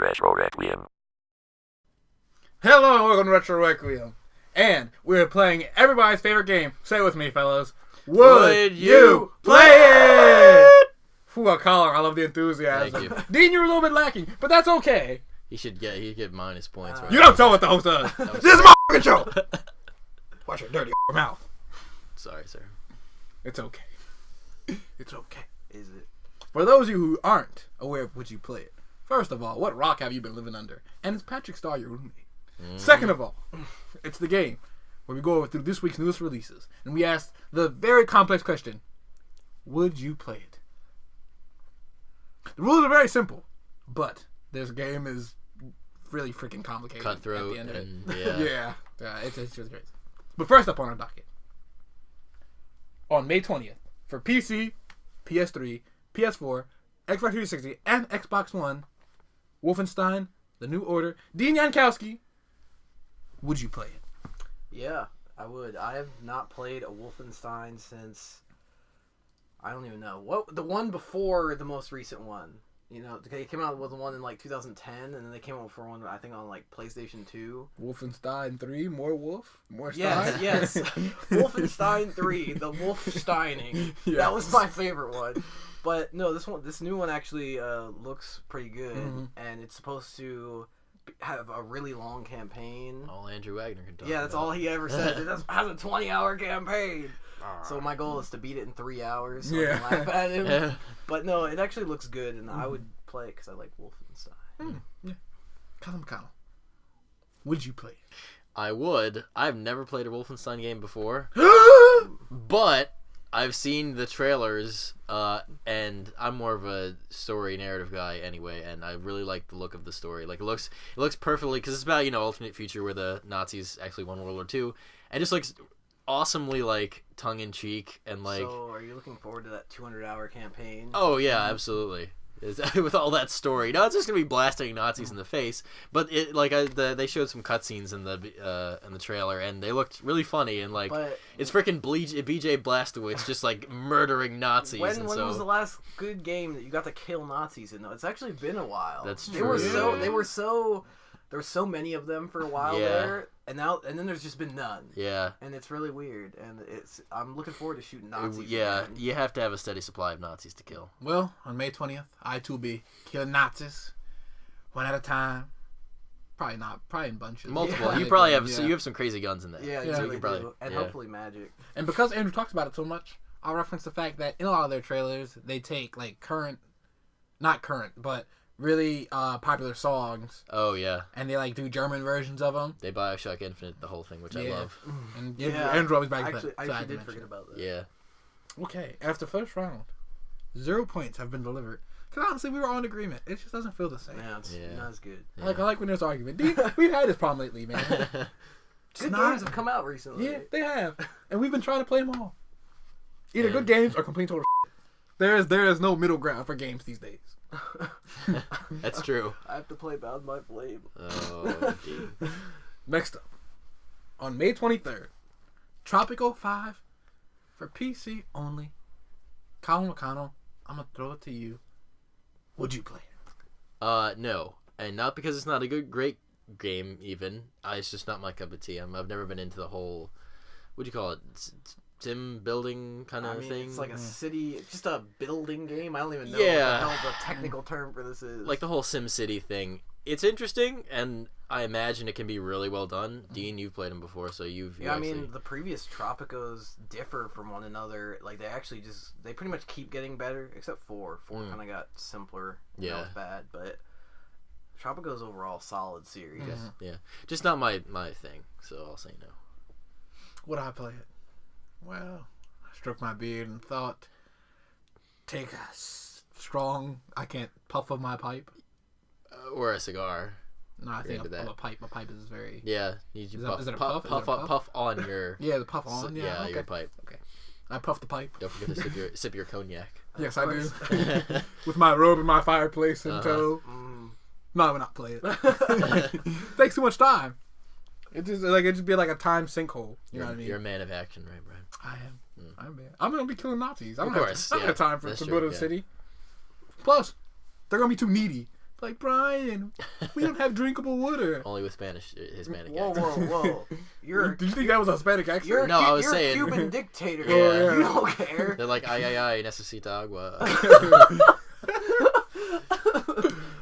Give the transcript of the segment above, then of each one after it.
Retro Requiem. Hello and welcome to Retro Requiem. And we're playing everybody's favorite game. Say it with me, fellas. Would you play it? Ooh, Collin, I love the enthusiasm. Thank you. Dean, you're a little bit lacking, but that's okay. He get minus points. Right You don't tell what the host does. This is my fucking show. Watch your dirty mouth. Sorry, sir. It's okay. It's okay. Is it? For those of you who aren't aware of Would You Play It, first of all, what rock have you been living under? And is Patrick Star your roommate? Second of all, it's the game where we go through this week's newest releases and we ask the very complex question: would you play it? The rules are very simple, but this game is really freaking complicated. Cutthroat at the end and of it. Yeah, it's just great. But first up on our docket, on May 20th, for PC, PS3, PS4, Xbox 360, and Xbox One, Wolfenstein: The New Order. Dean Yankowski, would you play it? Yeah, I would. I have not played a Wolfenstein since I don't even know the one before the most recent one. You know, they came out with one in like 2010, and then they came out for one I think on like PlayStation 2. Wolfenstein 3, more wolf, more Yes, Stein? yes. Wolfenstein 3, the Wolfsteining. Yes. That was my favorite one. But no, this new one actually looks pretty good, and it's supposed to have a really long campaign. All Andrew Wagner can talk Yeah, that's about. all he ever says. It has a 20-hour campaign. So my goal is to beat it in 3 hours. So I can laugh at him. Yeah. But no, it actually looks good, and I would play it because I like Wolfenstein. Yeah. Collin McConnell, would you play it? I would. I've never played a Wolfenstein game before, but I've seen the trailers, and I'm more of a story narrative guy anyway, and I really like the look of the story. Like it looks perfectly, because it's about alternate future where the Nazis actually won World War II, and it just looks awesomely like tongue in cheek and like. So are you looking forward to that 200-hour campaign? Oh yeah, absolutely. With all that story, no, it's just gonna be blasting Nazis in the face. But it they showed some cutscenes in the trailer, and they looked really funny, and it's freaking BJ Blazkowicz just like murdering Nazis. When was the last good game that you got to kill Nazis in? Though it's actually been a while. That's true. There were so many of them for a while there, and then there's just been none. Yeah. And it's really weird, and I'm looking forward to shooting Nazis. Yeah, again. you have to have a steady supply of Nazis to kill. Well, on May 20th, I too be killing Nazis one at a time. Probably not. Probably in bunches. Multiple. Yeah. You probably have. So you have some crazy guns in there. Yeah, Yeah. you really can probably, do. And hopefully magic. And because Andrew talks about it so much, I'll reference the fact that in a lot of their trailers, they take like not current, but really popular songs, Oh yeah. and they like do German versions of them. They BioShock Infinite the whole thing, which I love. And Yeah. Andrew always back Actually, that. So I had to did mention forget it. about that. Yeah. Okay, after first round, 0 points have been delivered. Because honestly, we were all in agreement. It just doesn't feel the same. Yeah, it's not as good. Yeah. I like when there's argument. We've had this problem lately, man. Good not- games have come out recently. Yeah, they have, and we've been trying to play them all. Either good games or complete total. There is no middle ground for games these days. That's true. I have to play Bound by Flame. Oh, dude. Next up, on May 23rd, Tropico V for PC only. Collin McConnell, I'm gonna throw it to you. Would you play it? No, and not because it's not a great game. Even it's just not my cup of tea. I've never been into the whole, what do you call it, sim building kind of thing. It's like a city, just a building game. I don't even know Yeah. what the hell the technical term for this is. Like the whole Sim City thing. It's interesting, and I imagine it can be really well done. Dean, you've played them before, so you've. Yeah, I mean, the previous Tropicos differ from one another. Like, they pretty much keep getting better, except 4. 4 kind of got simpler. Yeah. That was bad, but Tropico's overall solid series. Yeah, just not my thing. So I'll say no. Would I play it? Well, I stroked my beard and thought, take a strong, I can't puff of my pipe. Or a cigar. No, I think into that. a pipe. My pipe is very... Yeah, you Is puff, it a puff, puff? Is it a puff? puff on your. Yeah, the puff on. Yeah, okay. Your pipe. Okay. I puff the pipe. Don't forget to sip your cognac. Yes, I do. With my robe and my fireplace in tow. Mm. No, I would not play it. Takes too much time. It just be like a time sinkhole. You know what I mean? You're a man of action, right, Brian? I am. I'm gonna be killing Nazis. I don't Of course, have time to that's build true, a city. Plus, they're gonna be too needy Like, Brian, we don't have drinkable water. Only with Spanish, Hispanic Whoa, accent. whoa. Do you think that was a Hispanic accent? You're No, I was you're saying- a Cuban dictator. Yeah. You don't care. They're like, ay, necesita agua.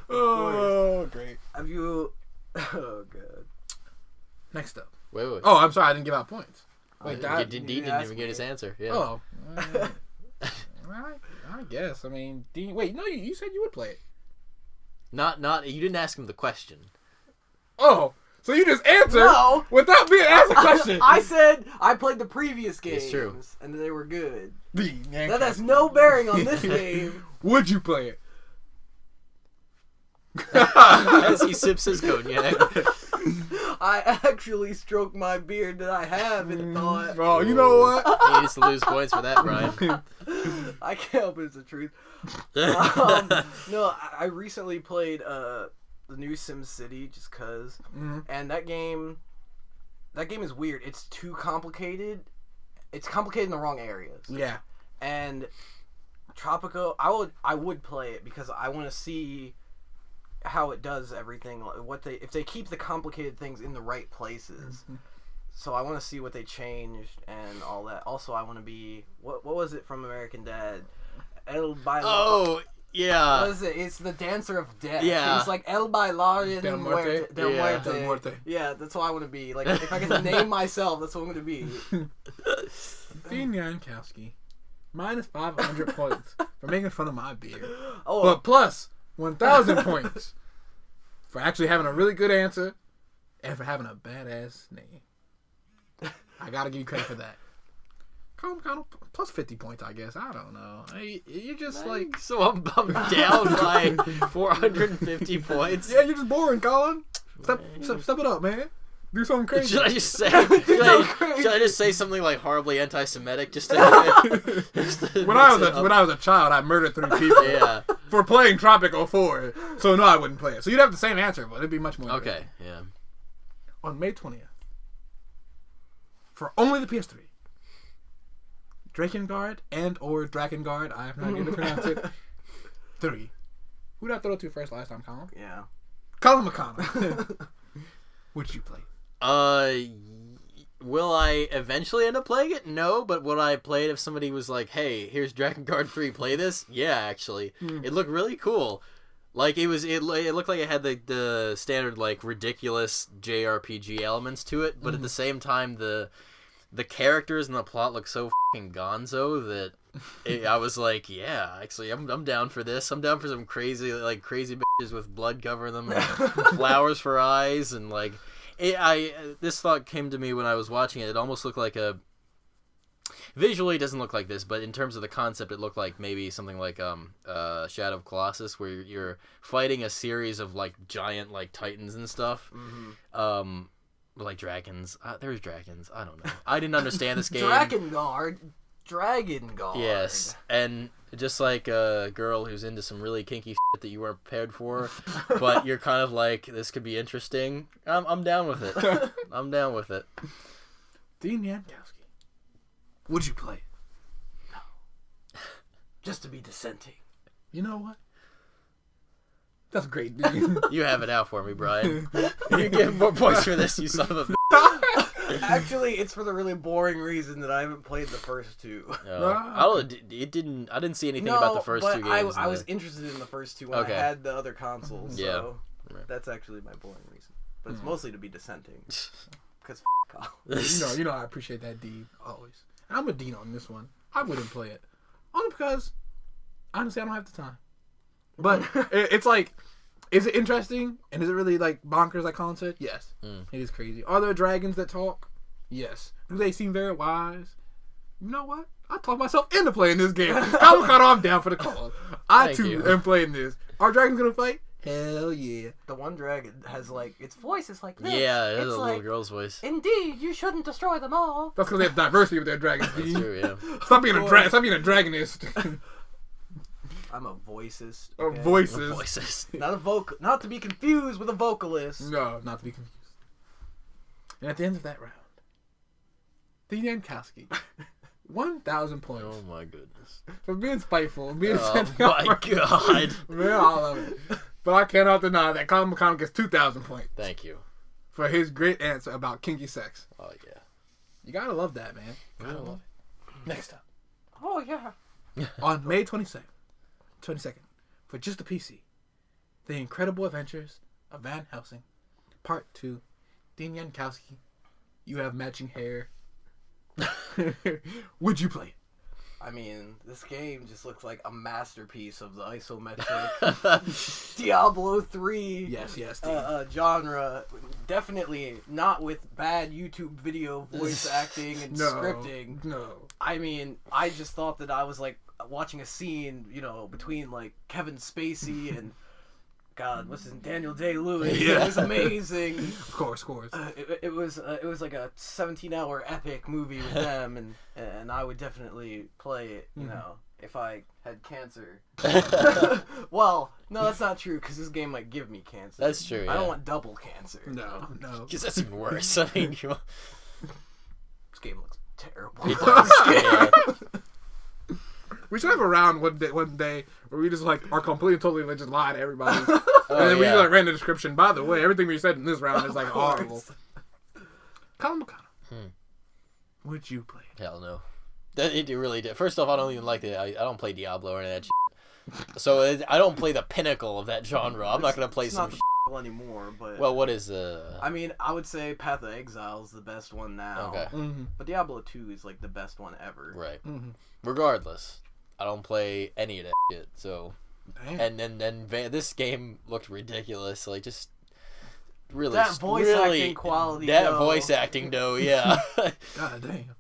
Oh, great. Have you... Oh, God. Next up. Wait. Oh, I'm sorry. I didn't give out points. Wait, Dean didn't even get his answer. Yeah. Oh. I guess. I mean, Dean... Wait, no, you said you would play it. Not. You didn't ask him the question. Oh, so you just answered No. without being asked a question. I said I played the previous games. It's true. And they were good. Dean, That has no bearing on this game. Would you play it? As he sips his cognac. I actually stroked my beard that I have and thought... Oh, you know what? He needs to lose points for that, Brian. I can't help it, it's the truth. No, I recently played the new SimCity just cause, and that game is weird. It's too complicated. It's complicated in the wrong areas. Yeah. And Tropico, I would play it because I want to see how it does everything. If they keep the complicated things in the right places. So I want to see what they changed and all that. Also, I want to be what was it from American Dad? El Bailado. Oh, yeah. What is it? It's the Dancer of Death. Yeah. He's like El Bailado Del Muerte. Del Yeah. Muerte. Del Muerte. Yeah, that's what I want to be. Like, if I can name myself, that's what I'm going to be. Dean Yankowski. Minus 500 points for making fun of my beard. Oh, But plus 1,000 points for actually having a really good answer and for having a badass name. I gotta give you credit for that. Kind of plus 50 points, I guess. I don't know. You're just like... So I'm down by 450 points. Yeah, you're just boring, Collin. Step it up, man. Do something crazy. Should I just say? Should I just say something like horribly anti-Semitic? Just to, When I was a child, I murdered 3 people Yeah. for playing Tropico 4. So no, I wouldn't play it. So you'd have the same answer, but it'd be much more. Okay. Yeah. On May 20th, for only the PS3, Drakengard or Drakengard, I have no idea to pronounce it. 3. Who did I throw it to first last time, Colin? yeah. Colin McConnell. Would you play? Will I eventually end up playing it? No, but would I play it if somebody was like, "Hey, here's Drakengard 3, play this"? Yeah, actually, it looked really cool. Like it looked like it had the standard like ridiculous JRPG elements to it, but at the same time the characters and the plot look so fucking gonzo that I was like, yeah, actually, I'm down for this. I'm down for some crazy bitches with blood covering them, and flowers for eyes, and like, this thought came to me when I was watching it. It almost looked like visually it doesn't look like this, but in terms of the concept, it looked like maybe something like Shadow of Colossus, where you're fighting a series of like giant like titans and stuff. Like dragons. There's dragons. I don't know. I didn't understand this game. Drakengard. Yes, and just like a girl who's into some really kinky shit that you weren't prepared for, but you're kind of like, this could be interesting. I'm down with it. I'm down with it. Dean Yankowski. Would you play it? Just to be dissenting. You know what? That's great, Dean. You have it out for me, Brian. You get more points for this, you son of a. Actually, it's for the really boring reason that I haven't played the first 2. I didn't see anything about the first 2 games. I was interested in the first 2 when I had the other consoles. So that's actually my boring reason. But it's mostly to be dissenting. Because college. You know I appreciate that, Dean. Always. And I'm a Dean on this one. I wouldn't play it. Only because, honestly, I don't have the time. But it's like, is it interesting? And is it really like bonkers like Colin said? Yes. It is crazy. Are there dragons that talk? Yes. Do they seem very wise? You know what? I talked myself into playing this game. I'm down for the cause. I too am playing this. Are dragons gonna fight? Hell yeah. The one dragon has like, its voice is like this. Yeah, it has it's a like, little girl's voice. Indeed, you shouldn't destroy them all. That's because they have diversity with their dragons, Dean. That's true, yeah. Stop being a dragonist. I'm a voicist. Or voices. Voices. Not to be confused with a vocalist. No, not to be confused. And at the end of that round, Dean Yankowski, 1,000 points. Oh my goodness. For being spiteful, being Oh my god. Man, I love it. But I cannot deny that Collin McConnell gets 2,000 points Thank you. for his great answer about kinky sex. Oh yeah. You gotta love that, man. Gotta love it. Next up. Oh yeah. On May 22nd, for just the PC, The Incredible Adventures of Van Helsing, Part 2, Dean Yankowski, you have matching hair. Would you play it? I mean, this game just looks like a masterpiece of the isometric Diablo 3 Yes, genre. Definitely not with bad YouTube video voice acting and scripting. No. I mean, I just thought that I was like watching a scene, between like Kevin Spacey and God, what's his name? Daniel Day-Lewis. Yeah. It was amazing. Of course. It was like a 17-hour epic movie with them, and I would definitely play it. If I had cancer. Well, no, that's not true because this game might give me cancer. That's true. Yeah. I don't want double cancer. No. Because that's even worse. I mean, This game looks terrible. it does. Yeah. We should have a round one day where we just like are completely totally like, just lie to everybody, and then we yeah. like ran the description. By the way, everything we said in this round is like horrible. Collin McConnell, would you play it? Hell no. It really did. First off, I don't even like it. I don't play Diablo or any of that shit. So I don't play the pinnacle of that genre. I'm not gonna play it's some. not anymore, but Well, what is I mean, I would say Path of Exile is the best one now. Okay. But Diablo 2 is like the best one ever. Right. Regardless, I don't play any of that shit. So, Damn. and then this game looked ridiculous. Like just really That voice acting quality. That though. voice acting, though. Yeah. God damn.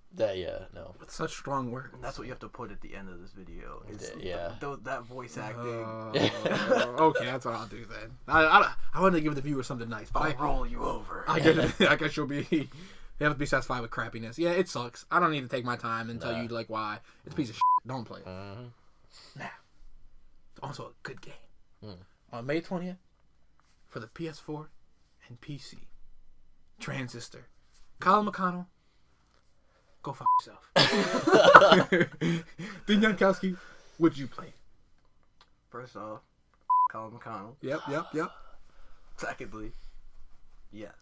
No. With such strong words. And that's what you have to put at the end of this video. Is Yeah. That voice acting. Okay, that's what I'll do then. I want to give the viewer something nice, but I'll roll you over. I guess you'll be. You have to be satisfied with crappiness. Yeah, it sucks. I don't need to take my time and tell you like why. It's a piece of shit. Don't play it. Now, it's also a good game. On May 20th, for the PS4 and PC, Transistor. Collin McConnell, go fuck yourself. Dean Yankowski, would you play it? First off, Collin McConnell. Yep. Secondly, yes.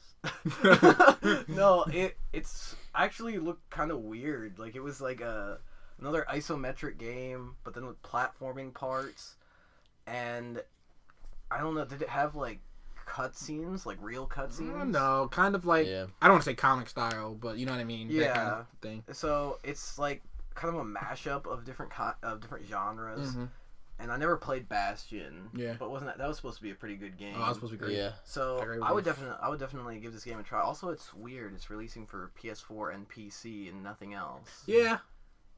No, it's actually looked kind of weird. Like it was like another isometric game, but then with platforming parts. And I don't know, did it have like cutscenes, like real cutscenes? No, kind of like I don't want to say comic style, but you know what I mean. Yeah, that kind of thing. So it's like kind of a mashup of different genres. And I never played Bastion. Yeah. But that was supposed to be a pretty good game. Oh, that was supposed to be great. Yeah. So I would definitely give this game a try. Also, it's weird. It's releasing for PS4 and PC and nothing else. Yeah.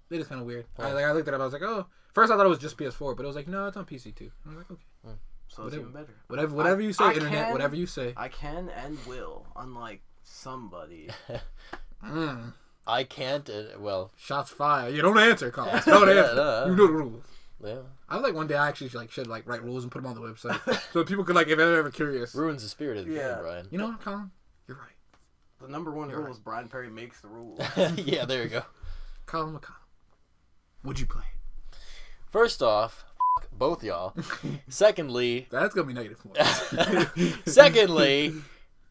It is kind of weird. I looked at it. I was like, oh. First I thought it was just PS4, but it was like, no, it's on PC too. I was like, okay. So it's even better. Whatever you say, internet. Whatever you say. I can and will, unlike somebody. I can't. Well, shots fired. You don't answer, Collins. Don't answer. No. You know the rules. Yeah. I was like one day I actually should write rules and put them on the website so people could if they're ever curious. Ruins the spirit of the game, Brian. You know what, Colin? You're right. The number one rule is Brian Perry makes the rules. Yeah, there you go. Collin McConnell, would you play it? First off, both y'all. Secondly, that's gonna be negative points. Secondly,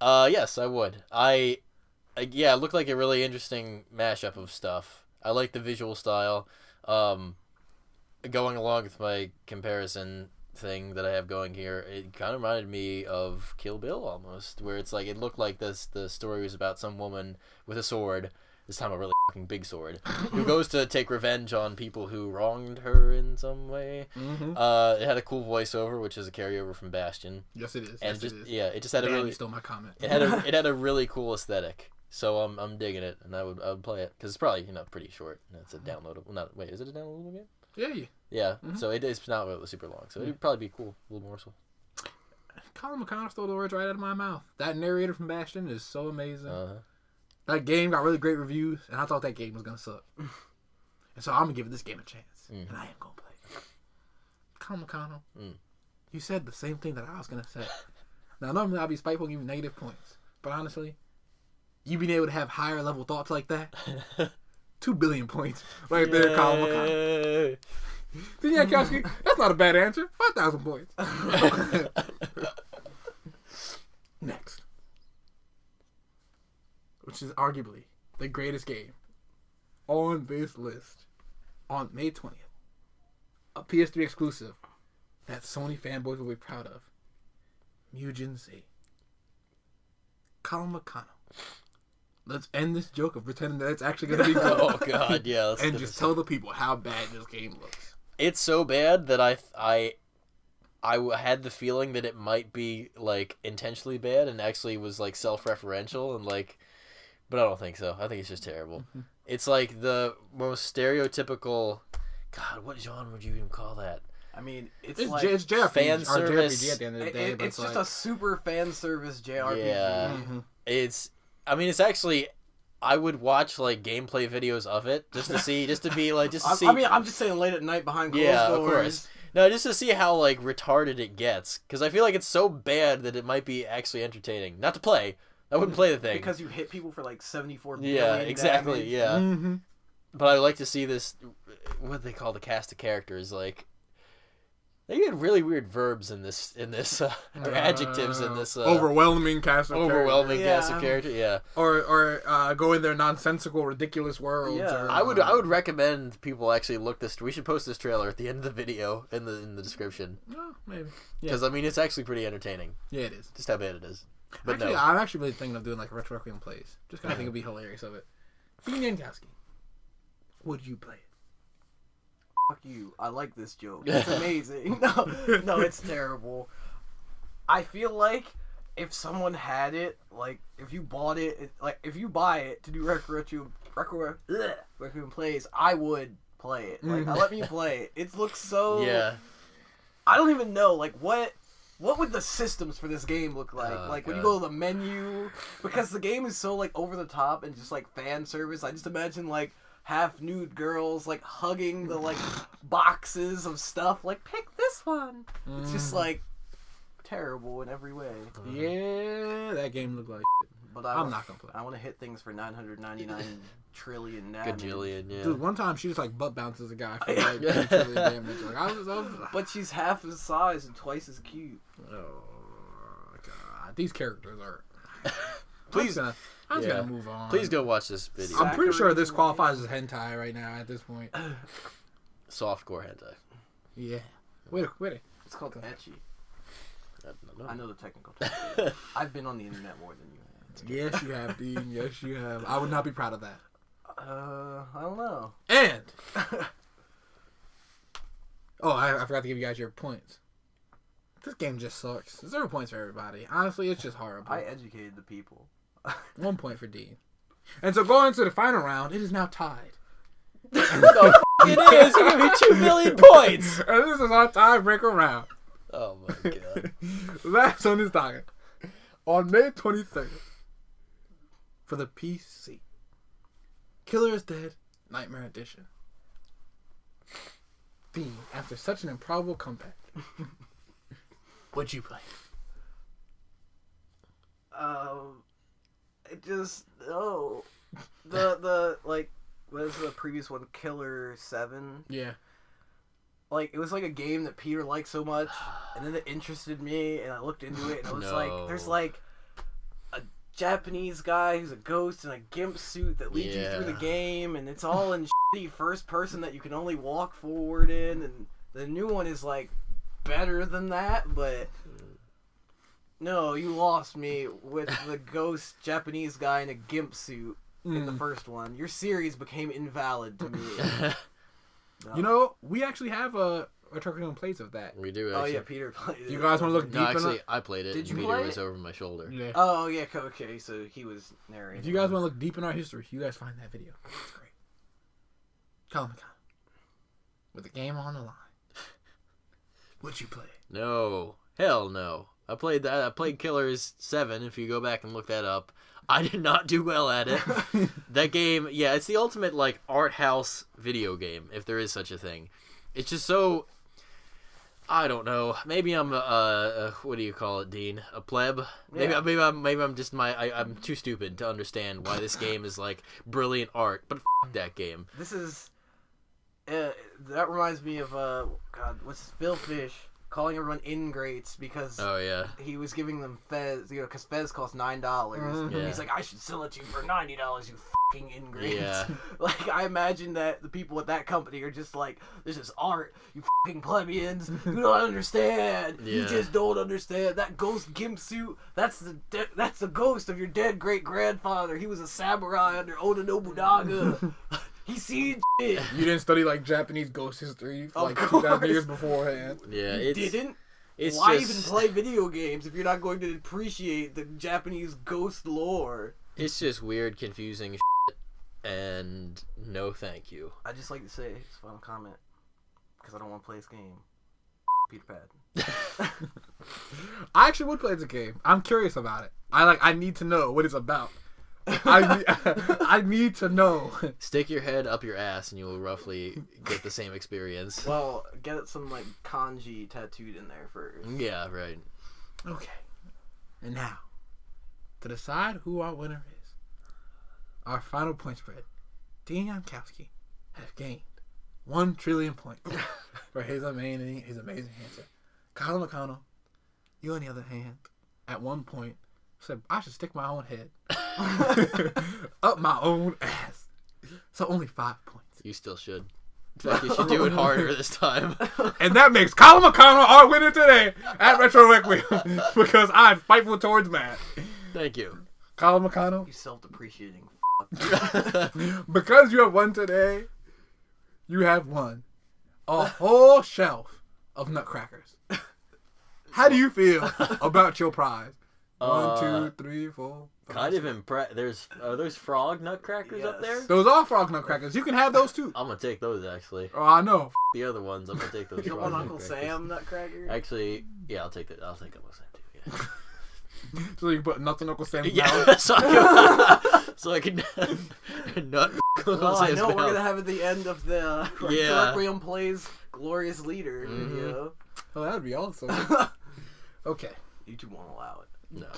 yes, I would. Yeah, it looked like a really interesting mashup of stuff. I like the visual style. Going along with my comparison thing that I have going here, it kind of reminded me of Kill Bill almost, where it's like it looked like the story was about some woman with a sword, this time a really fucking big sword, who goes to take revenge on people who wronged her in some way. It had a cool voiceover, which is a carryover from Bastion. Yes, it is. And yes, it is. Yeah, it just had a really. You stole my comment. It had a really cool aesthetic. So I'm digging it, and I would play it because it's probably pretty short. It's a downloadable. Is it a downloadable game? Yeah. Yeah. So it's not really super long. So it'd probably be cool, a little more so. Collin McConnell stole the words right out of my mouth. That narrator from Bastion is so amazing. That game got really great reviews, and I thought that game was gonna suck. And so I'm gonna give this game a chance, and I am gonna play it. Collin McConnell, you said the same thing that I was gonna say. Now normally I'll be spiteful and give you negative points, but honestly, you being able to have higher level thoughts like that, 2 billion points right there, Collin McConnell. Dean Yankowski, that's not a bad answer. 5,000 points. Next. Which is arguably the greatest game on this list. On May 20th. A PS3 exclusive that Sony fanboys will be proud of. Yujin Z. Collin McConnell. Let's end this joke of pretending that it's actually going to be good. Oh god, yeah. And just tell the people how bad this game looks. It's so bad that I had the feeling that it might be like intentionally bad and actually was like self-referential and like, but I don't think so. I think it's just terrible. Mm-hmm. It's like the most stereotypical. God, what genre would you even call that? I mean, it's JRPG, fan or service. JRPG at the end of the day. it's just a super fan service JRPG. Yeah, Mhm. it's. I mean, it's actually. I would watch like gameplay videos of it just to see, just to be like, just to see. I mean, I'm just saying late at night behind closed yeah, doors. of course. No, just to see how like retarded it gets, because I feel like it's so bad that it might be actually entertaining. Not to play. I wouldn't play the thing Because you hit people for like 74 billion yeah, exactly. damage. Yeah, Mm-hmm. but I like to see this. What they call the cast of characters, like they get really weird verbs in this, or adjectives in this. Overwhelming cast of overwhelming Yeah. cast of characters. Yeah, Or go in their nonsensical, ridiculous worlds. Yeah. Or, I would recommend people actually look this. We should post this trailer at the end of the video in the description Oh, maybe. because I mean it's actually pretty entertaining. Yeah, it is. Just how bad it is. But Actually, no, I'm actually really thinking of doing like a Retro Requiem plays. Just because I think it'd be hilarious of it. Dean Yankowski, would you play it? Fuck you. I like this joke. It's amazing. No, it's terrible. I feel like if someone had it, like if you bought it, like if you buy it to do Requiem plays, I would play it. Like, let me play it. It looks so. yeah. I don't even know. Like what would the systems for this game look like? Oh, like when you God. go to the menu, because the game is so like over the top and just like fan service. I just imagine like half nude girls like hugging the like boxes of stuff. Like pick this one. It's just like terrible in every way. Yeah, that game looked like shit. But I'm not gonna play. I want to hit things for 999 trillion damage. Gajillion, yeah. Dude, one time she just like butt bounces a guy for like 2 trillion damage. Like, I was But she's half his size and twice as cute. oh god, these characters are. Please, I'm just yeah. gonna move on. please go watch this video. I'm pretty sure this qualifies as hentai right now at this point. Softcore hentai. Yeah. Wait. It's called ecchi. I don't know. I know the technical term. I've been on the internet more than you have. Yes, you have, Dean. Yes, you have. I would not be proud of that. I don't know. And I forgot to give you guys your points. This game just sucks. 0 points for everybody. Honestly, it's just horrible. I educated the people. 1 point for Dean. And so going into the final round, it is now tied. No, it is. You're gonna be 2 million points. And this is our tiebreaker round. Oh my god. Last on this docket. On May 23rd, for the PC, Killer is Dead Nightmare Edition. Dean, after such an improbable comeback, what'd you play? It just the like what is the previous one? Killer 7. Yeah. Like it was like a game that Peter liked so much, and then it interested me, and I looked into it, and it was like there's like a Japanese guy who's a ghost in a gimp suit that leads you through the game, and it's all in shitty first person that you can only walk forward in, and the new one is like better than that, but no, you lost me with the ghost Japanese guy in a gimp suit in the first one. Your series became invalid to me. No. You know, we actually have a Return plays of that. We do. Oh Actually. yeah, Peter played it. You guys want to look deep No, actually, enough? I played it. Did you Peter play was it? over my shoulder. Yeah. Oh yeah, okay. So he was narrating. If you guys want to look deep in our history, you guys find that video. It's great. Collin McConnell, with the game on the line, would you play? No, hell no. I played that. I played Killers 7. If you go back and look that up, I did not do well at it. That game, yeah, it's the ultimate like art house video game, if there is such a thing. It's just so. I don't know. Maybe I'm what do you call it, Dean? A pleb? Maybe Yeah. maybe I'm just I'm too stupid to understand why this game is like brilliant art. But that game. This is That reminds me of God, what's Phil Fish calling everyone ingrates because Oh yeah. he was giving them Fez, because Fez costs $9. Yeah. He's like, I should sell it to you for $90, you fucking ingrates. Yeah. Like, I imagine that the people at that company are just like, this is art, you fucking plebeians, you don't understand, you Yeah. just don't understand. That ghost gimp suit, that's the ghost of your dead great grandfather. He was a samurai under Oda Nobunaga. He seen shit. You didn't study like Japanese ghost history for Of like course. 2,000 years beforehand. Yeah. You It's didn't? it's Why just even play video games if you're not going to appreciate the Japanese ghost lore? it's just weird, confusing shit, and no thank you. I just like to say his final comment because I don't want to play this game. Peter Pan. I actually would play the game. I'm curious about it. I need to know what it's about. I need to know. Stick your head up your ass, and you will roughly get the same experience. Well, get some like kanji tattooed in there first. Yeah. Right. Okay. And now, to decide who our winner is, our final point spread, Dean Yankowski has gained 1 trillion points for his amazing answer. Colin McConnell, you on the other hand, at one point said, I should stick my own head up my own ass. So only 5 points. You still should. In fact, you should do it harder this time. And that makes Colin McConnell our winner today at Retro Requiem because I'm spiteful towards Matt. Thank you. Colin McConnell, You self-depreciating. because you have won today, you have won a whole shelf of nutcrackers. How do you feel about your prize? 1, 2, 3, 4. 5, Kind of 6. impressed. Are those frog nutcrackers up there? Yes. Those are frog nutcrackers. You can have those too. I'm gonna take those actually. Oh, I know. The other ones, I'm gonna take those. You frog want Uncle nutcrackers. Sam nutcracker? Actually, yeah, I'll take that. I'll take Uncle Sam too. Yeah. So you can put nuts in Uncle Sam's Yeah, mouth. so I can nut. Uncle Well, I Sam's know we're mouth. gonna have at the end of the Yeah. Requiem plays Glorious Leader Mhm. video. Oh, that would be awesome. Okay. YouTube won't allow it. No.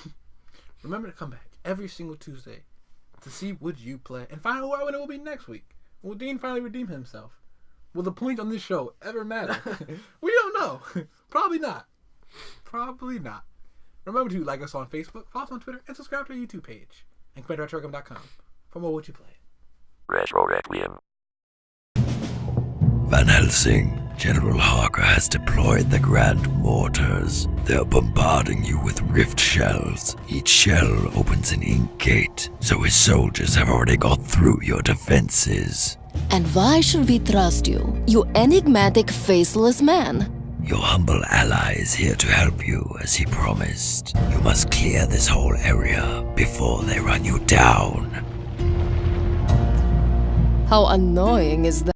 Remember to come back every single Tuesday to see would you play and find out who our winner will be next week. Will Dean finally redeem himself? Will the points on this show ever matter? We don't know. Probably not. Probably not. Remember to like us on Facebook, follow us on Twitter, and subscribe to our YouTube page. And come to retrogame.com for more Would You Play. Retro Requiem. Van Helsing, General Harker has deployed the Grand Mortars. They're bombarding you with rift shells. Each shell opens an ink gate, so his soldiers have already got through your defenses. And why should we trust you, you enigmatic, faceless man? Your humble ally is here to help you, as he promised. You must clear this whole area before they run you down. How annoying is that?